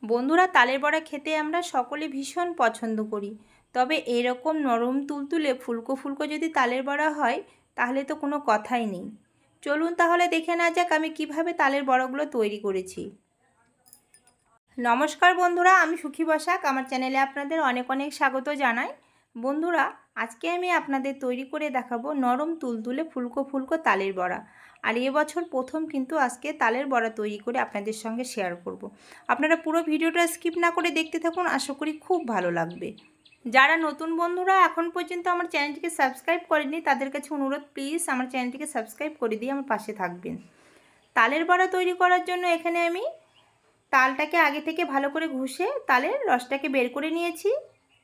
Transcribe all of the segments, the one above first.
বন্ধুরা, তালের বড়া খেতে আমরা সকলে ভীষণ পছন্দ করি। তবে এরকম নরম তুলতুলে ফুলকো ফুলকো যদি তালের বড়া হয় তাহলে তো কোনো কথাই নেই। চলুন তাহলে দেখে নেওয়া যাক আমি কিভাবে তালের বড়াগুলো তৈরি করেছি। নমস্কার বন্ধুরা, আমি সুখী বসাক আমার চ্যানেলে আপনাদের অনেক অনেক স্বাগত জানাই। বন্ধুরা, আজকে আমি আপনাদের তৈরি করে দেখাবো নরম তুলতুলে ফুলকো ফুলকো তালের বড়া। আর এবছর প্রথম কিন্তু আজকে তালের বড়া তৈরি করে আপনাদের সঙ্গে শেয়ার করব। আপনারা পুরো ভিডিওটা স্কিপ না করে দেখতে থাকুন, আশা করি খুব ভালো লাগবে। যারা নতুন বন্ধুরা এখন পর্যন্ত আমার চ্যানেলটিকে সাবস্ক্রাইব করেনি তাদের কাছে অনুরোধ, প্লিজ আমার চ্যানেলটিকে সাবস্ক্রাইব করে দিয়ে আমার পাশে থাকবেন। তালের বড়া তৈরি করার জন্য এখানে আমি তালটাকে আগে থেকে ভালো করে ঘষে তালের রসটাকে বের করে নিয়েছি।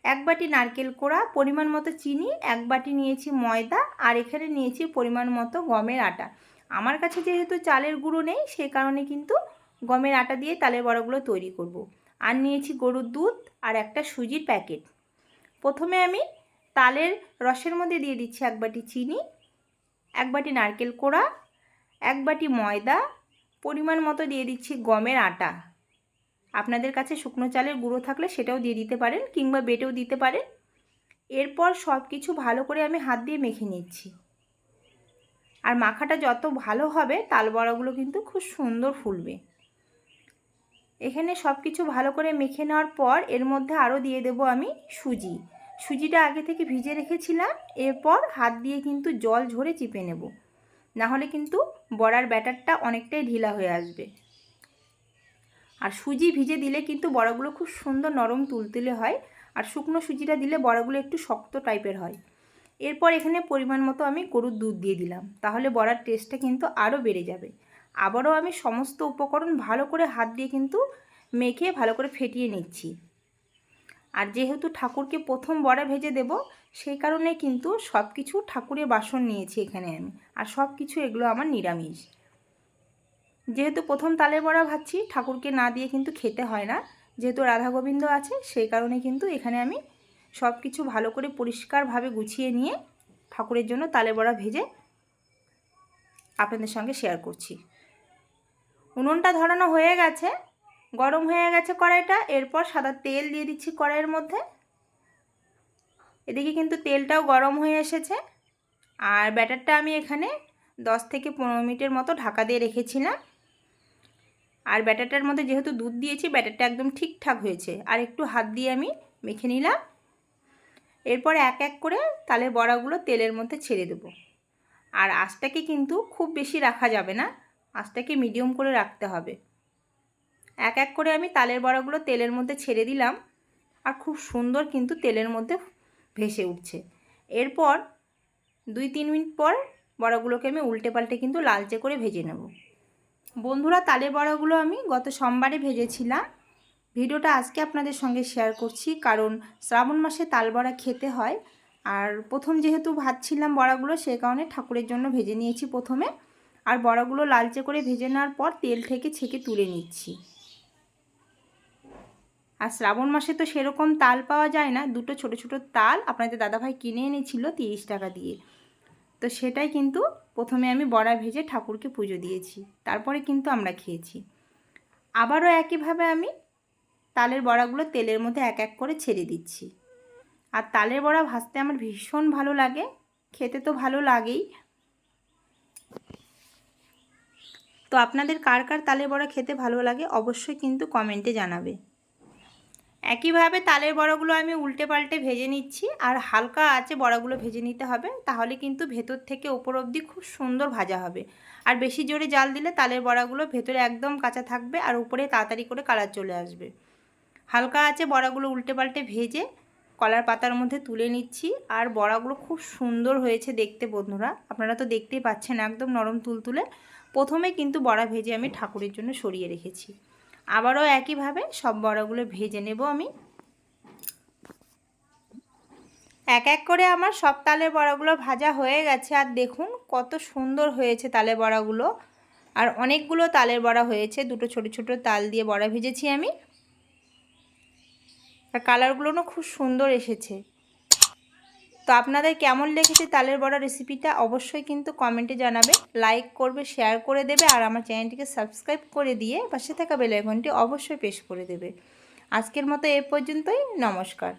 এক বাটি নারকেল কোড়া, পরিমাণ মতো চিনি, এক বাটি নিয়েছি ময়দা, আর এখানে নিয়েছি পরিমাণ মতো গমের আটা। আমার কাছে যেহেতু চালের গুঁড়ো নেই সেই কারণে কিন্তু গমের আটা দিয়ে তালের বড়াগুলো তৈরি করব। আর নিয়েছি গরুর দুধ আর একটা সুজির প্যাকেট। প্রথমে আমি তালের রসের মধ্যে দিয়ে দিচ্ছি এক বাটি চিনি, এক বাটি নারকেল কোড়া, এক বাটি ময়দা, পরিমাণ মতো দিয়ে দিচ্ছি গমের আটা। আপনাদের কাছে শুকনো চালের গুঁড়ো থাকলে সেটাও দিয়ে দিতে পারেন কিংবা বেটেও দিতে পারেন। এরপর সব কিছু ভালো করে আমি হাত দিয়ে মেখে নিচ্ছি। আর মাখাটা যত ভালো হবে তাল বড়াগুলো কিন্তু খুব সুন্দর ফুলবে। এখানে সব কিছু ভালো করে মেখে নেওয়ার পর এর মধ্যে আরও দিয়ে দেব আমি সুজিটা আগে থেকে ভিজে রেখেছিলাম। এরপর হাত দিয়ে কিন্তু জল ঝরে চিপে নেব, না হলে কিন্তু বড়ার ব্যাটারটা অনেকটাই ঢিলা হয়ে আসবে। আর সুজি ভিজে দিলে কিন্তু বড়াগুলো খুব সুন্দর নরম তুলতুলে হয়, আর শুকনো সুজিটা দিলে বড়াগুলো একটু শক্ত টাইপের হয়। এরপর এখানে পরিমাণ মতো আমি গরুর দুধ দিয়ে দিলাম, তাহলে বড়ার টেস্টটা কিন্তু আরও বেড়ে যাবে। আবারও আমি সমস্ত উপকরণ ভালো করে হাত দিয়ে কিন্তু মেখে ভালো করে ফেটিয়ে নিচ্ছি। আর যেহেতু ঠাকুরকে প্রথম বড়া ভেজে দেব সেই কারণে কিন্তু সব কিছু ঠাকুরের বাসন নিয়েছি এখানে আমি, আর সব কিছু এগুলো আমার নিরামিষ। যেহেতু প্রথম তালের বড়া ভাজছি, ঠাকুরকে না দিয়ে কিন্তু খেতে হয় না, যেহেতু রাধা গোবিন্দ আছে সেই কারণে কিন্তু এখানে আমি সব কিছু ভালো করে পরিষ্কারভাবে গুছিয়ে নিয়ে ঠাকুরের জন্য তালের বড়া ভেজে আপনাদের সঙ্গে শেয়ার করছি। উনুনটা ধরানো হয়ে গেছে, গরম হয়ে গেছে কড়াইটা। এরপর সাদা তেল দিয়ে দিচ্ছি কড়াইয়ের মধ্যে। এদিকে কিন্তু তেলটাও গরম হয়ে এসেছে। আর ব্যাটারটা আমি এখানে 10 থেকে 15 মিনিটের মতো ঢাকা দিয়ে রেখেছিলাম। আর ব্যাটারটার মধ্যে যেহেতু দুধ দিয়েছি ব্যাটারটা একদম ঠিকঠাক হয়েছে। আর একটু হাত দিয়ে আমি মেখে নিলাম। এরপর এক এক করে তালের বড়াগুলো তেলের মধ্যে ছেড়ে দেব। আর আঁচটাকে কিন্তু খুব বেশি রাখা যাবে না, আঁচটাকে মিডিয়াম করে রাখতে হবে। এক এক করে আমি তালের বড়াগুলো তেলের মধ্যে ছেড়ে দিলাম, আর খুব সুন্দর কিন্তু তেলের মধ্যে ভেসে উঠছে। এরপর 2-3 মিনিট পর বড়াগুলোকে আমি উল্টে পাল্টে কিন্তু লালচে করে ভেজে নেব। বন্ধুরা, তালের বড়াগুলো আমি গত সোমবারে ভেজেছিলাম। ভিডিওটা আজকে আপনাদের সঙ্গে শেয়ার করছি কারণ শ্রাবণ মাসে তাল বড়া খেতে হয়। আর প্রথম যেহেতু ভাজছিলাম বড়াগুলো সেই কারণে ঠাকুরের জন্য ভেজে নিয়েছি প্রথমে। আর বড়াগুলো লালচে করে ভেজে নেওয়ার পর তেল থেকে ছেঁকে তুলে নিচ্ছি। আর শ্রাবণ মাসে তো সেরকম তাল পাওয়া যায় না, দুটো ছোট ছোট তাল আপনাদের দাদাভাই কিনে এনেছিল 30 টাকা দিয়ে। তো সেটাই কিন্তু প্রথমে আমি বড়া ভেজে ঠাকুরকে পুজো দিয়েছি, তারপরে কিন্তু আমরা খেয়েছি। আবারও একইভাবে আমি তালের বড়াগুলো তেলের মধ্যে এক এক করে ছেড়ে দিচ্ছি। আর তালের বড়া ভাজতে আমার ভীষণ ভালো লাগে, খেতে তো ভালো লাগেই। তো আপনাদের কার কার তালের বড়া খেতে ভালো লাগে অবশ্যই কিন্তু কমেন্টে জানাবে। একইভাবে তালের বড়াগুলো আমি উল্টে পাল্টে ভেজে নিচ্ছি। আর হালকা আঁচে বড়াগুলো ভেজে নিতে হবে, তাহলে কিন্তু ভেতর থেকে ওপর অবধি খুব সুন্দর ভাজা হবে। আর বেশি জোরে জাল দিলে তালের বড়াগুলো ভেতরে একদম কাঁচা থাকবে আর উপরে তাড়াতাড়ি করে কালার চলে আসবে। হালকা আঁচে বড়াগুলো উল্টে পাল্টে ভেজে কলার পাতার মধ্যে তুলে নিচ্ছি। আর বড়াগুলো খুব সুন্দর হয়েছে দেখতে বন্ধুরা, আপনারা তো দেখতেই পাচ্ছেন একদম নরম তুলতুলে। প্রথমে কিন্তু বড়া ভেজে আমি ঠাকুরের জন্য সরিয়ে রেখেছি। আবারও একইভাবে সব বড়াগুলো ভেজে নেব আমি। এক এক করে আমার সব তালের বড়াগুলো ভাজা হয়ে গেছে। আর দেখুন কত সুন্দর হয়েছে তালের বড়াগুলো। আর অনেকগুলো তালের বড়া হয়েছে, দুটো ছোট ছোট তাল দিয়ে বড়া ভেজেছি আমি। আর কালারগুলো না খুব সুন্দর এসেছে। তো আপনাদের কেমন লেগেছে তালের বড়া রেসিপিটা অবশ্যই কিন্তু কমেন্টে জানাবে, লাইক করবে, শেয়ার করে দেবে, আর আমার চ্যানেলটিকে সাবস্ক্রাইব করে দিয়ে পাশে থাকা বেল আইকনটি অবশ্যই প্রেস করে দেবে। আজকের মতো এ পর্যন্তই, নমস্কার।